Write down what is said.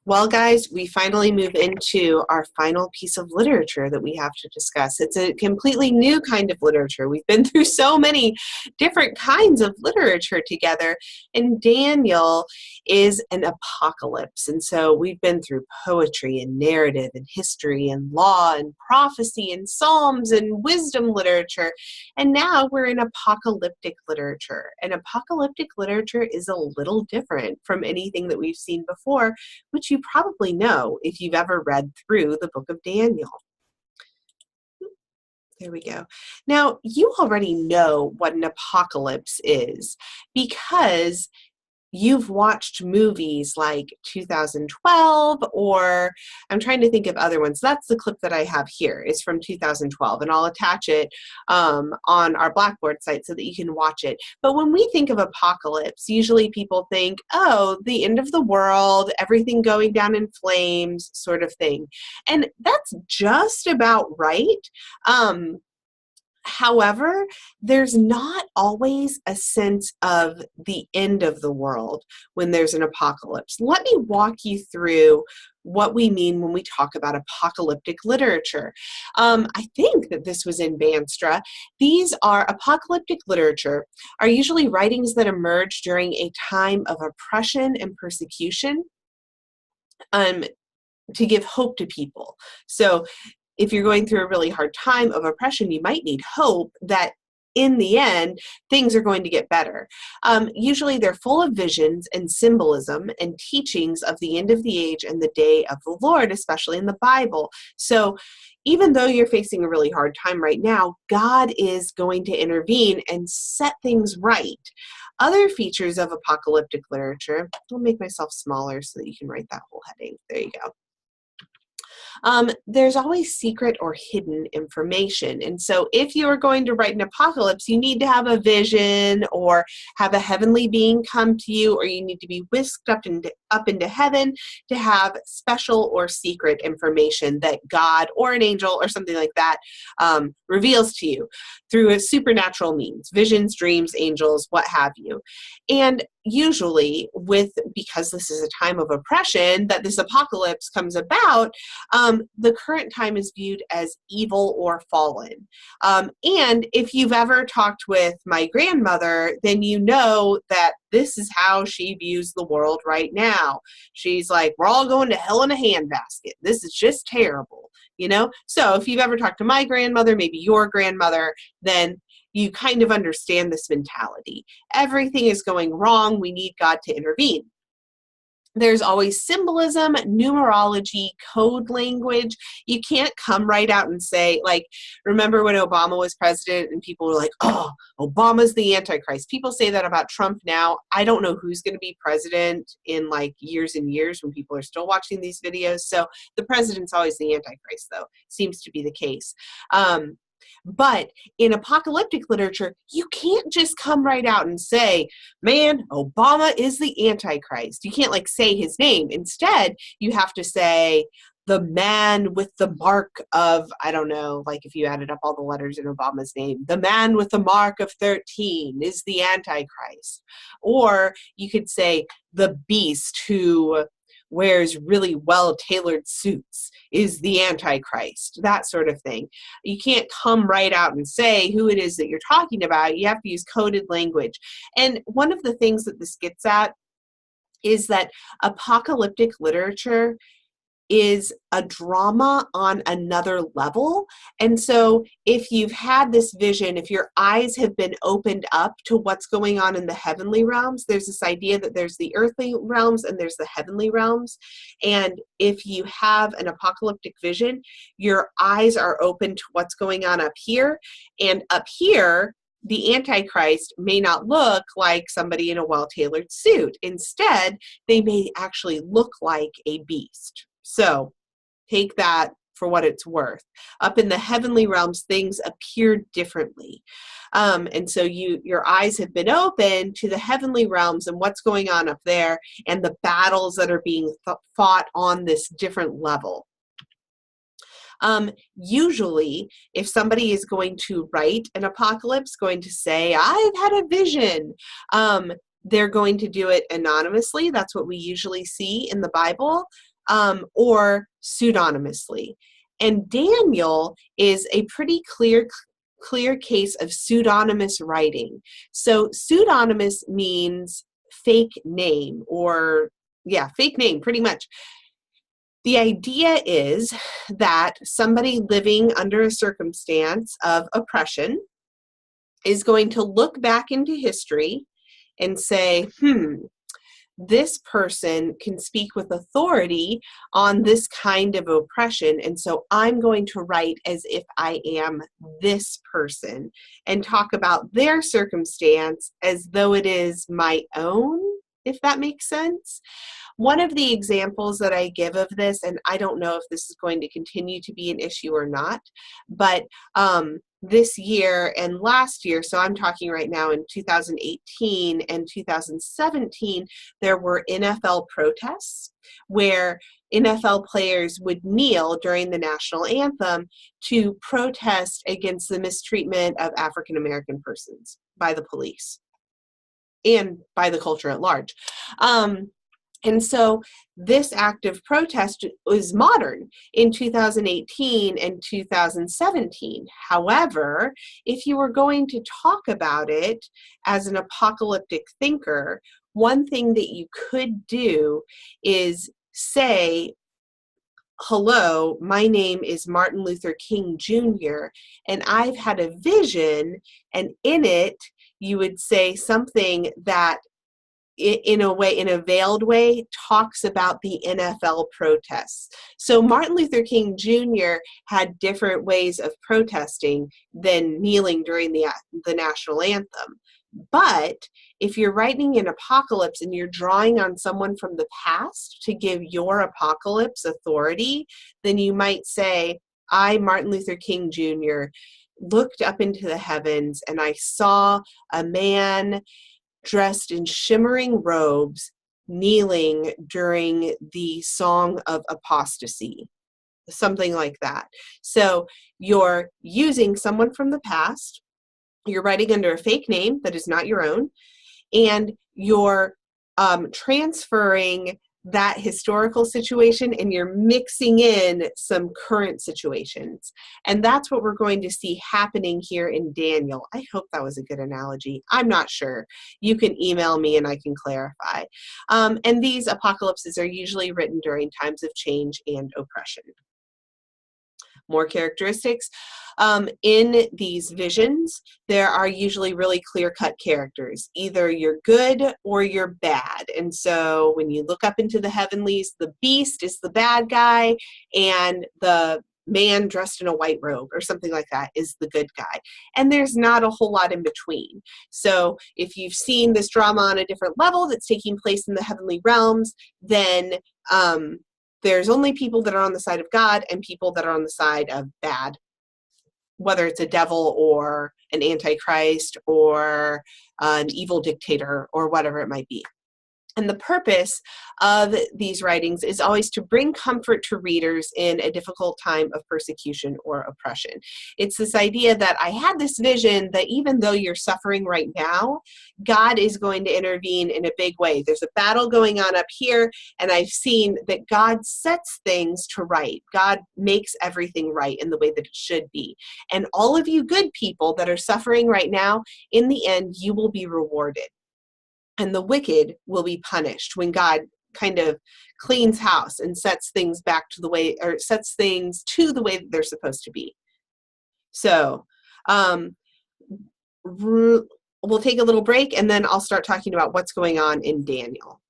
Well, guys, we finally move into our final piece of literature that we have to discuss. It's a completely new kind of literature. We've been through so many different kinds of literature together, and Daniel is an apocalypse. And so we've been through poetry and narrative and history and law and prophecy and psalms and wisdom literature, and now we're in apocalyptic literature. And apocalyptic literature is a little different from anything that we've seen before, which you probably know if you've ever read through the book of Daniel. There we go. Now, you already know what an apocalypse is because you've watched movies like 2012, or I'm trying to think of other ones. That's the clip that I have here is from 2012, and I'll attach it on our Blackboard site so that you can watch it. But when we think of apocalypse, usually people think, oh, the end of the world, everything going down in flames sort of thing. And that's just about right. However, there's not always a sense of the end of the world when there's an apocalypse. Let me walk you through what we mean when we talk about apocalyptic literature. I think that this was in Banstra. These are apocalyptic literature, are usually writings that emerge during a time of oppression and persecution to give hope to people. So if you're going through a really hard time of oppression, you might need hope that in the end, things are going to get better. Usually they're full of visions and symbolism and teachings of the end of the age and the day of the Lord, especially in the Bible. So even though you're facing a really hard time right now, God is going to intervene and set things right. Other features of apocalyptic literature, I'll make myself smaller so that you can write that whole heading. There you go. There's always secret or hidden information. And so if you are going to write an apocalypse, you need to have a vision or have a heavenly being come to you, or you need to be whisked up into heaven to have special or secret information that God or an angel or something like that reveals to you through a supernatural means, visions, dreams, angels, what have you. And usually because this is a time of oppression that this apocalypse comes about, the current time is viewed as evil or fallen. And if you've ever talked with my grandmother, then you know that this is how she views the world right now. She's like, we're all going to hell in a handbasket. This is just terrible, you know? So if you've ever talked to my grandmother, maybe your grandmother, then you kind of understand this mentality. Everything is going wrong. We need God to intervene. There's always symbolism, numerology, code language. You can't come right out and say, like, remember when Obama was president and people were like, oh, Obama's the Antichrist. People say that about Trump now. I don't know who's going to be president in like years and years when people are still watching these videos. So the president's always the Antichrist, though. Seems to be the case. But in apocalyptic literature, you can't just come right out and say, man, Obama is the Antichrist. You can't like say his name. Instead, you have to say the man with the mark of, I don't know, like if you added up all the letters in Obama's name, the man with the mark of 13 is the Antichrist. Or you could say the beast who wears really well-tailored suits is the Antichrist, that sort of thing. You can't come right out and say who it is that you're talking about. You have to use coded language. And one of the things that this gets at is that apocalyptic literature is a drama on another level. And so if you've had this vision, if your eyes have been opened up to what's going on in the heavenly realms, there's this idea that there's the earthly realms and there's the heavenly realms. And if you have an apocalyptic vision, your eyes are open to what's going on up here. And up here, the Antichrist may not look like somebody in a well-tailored suit. Instead, they may actually look like a beast. So take that for what it's worth. Up in the heavenly realms, things appear differently. And so your eyes have been open to the heavenly realms and what's going on up there and the battles that are being fought on this different level. Usually, if somebody is going to write an apocalypse, going to say, I've had a vision, they're going to do it anonymously. That's what we usually see in the Bible. or pseudonymously. And Daniel is a pretty clear case of pseudonymous writing. So pseudonymous means fake name, or fake name pretty much. The idea is that somebody living under a circumstance of oppression is going to look back into history and say, this person can speak with authority on this kind of oppression, and so I'm going to write as if I am this person and talk about their circumstance as though it is my own, if that makes sense. One of the examples that I give of this, and I don't know if this is going to continue to be an issue or not, but this year and last year, so I'm talking right now in 2018 and 2017, there were NFL protests where NFL players would kneel during the national anthem to protest against the mistreatment of African American persons by the police and by the culture at large. And so this act of protest was modern in 2018 and 2017. However, if you were going to talk about it as an apocalyptic thinker, one thing that you could do is say, hello, my name is Martin Luther King Jr., and I've had a vision, and in it, you would say something that in a veiled way, talks about the NFL protests. So Martin Luther King Jr. had different ways of protesting than kneeling during the national anthem. But if you're writing an apocalypse and you're drawing on someone from the past to give your apocalypse authority, then you might say, I, Martin Luther King Jr., looked up into the heavens and I saw a man dressed in shimmering robes, kneeling during the Song of Apostasy, something like that. So you're using someone from the past, you're writing under a fake name that is not your own, and you're transferring that historical situation and you're mixing in some current situations. And that's what we're going to see happening here in Daniel. I hope that was a good analogy. I'm not sure. You can email me and I can clarify. And these apocalypses are usually written during times of change and oppression. More characteristics. In these visions, there are usually really clear-cut characters. Either you're good or you're bad. And so when you look up into the heavenlies, the beast is the bad guy, and the man dressed in a white robe or something like that is the good guy. And there's not a whole lot in between. So if you've seen this drama on a different level that's taking place in the heavenly realms, then there's only people that are on the side of God and people that are on the side of bad, whether it's a devil or an antichrist or an evil dictator or whatever it might be. And the purpose of these writings is always to bring comfort to readers in a difficult time of persecution or oppression. It's this idea that I had this vision that even though you're suffering right now, God is going to intervene in a big way. There's a battle going on up here, and I've seen that God sets things to right. God makes everything right in the way that it should be. And all of you good people that are suffering right now, in the end, you will be rewarded. And the wicked will be punished when God kind of cleans house and sets things back to the way, or sets things to the way that they're supposed to be. So we'll take a little break and then I'll start talking about what's going on in Daniel.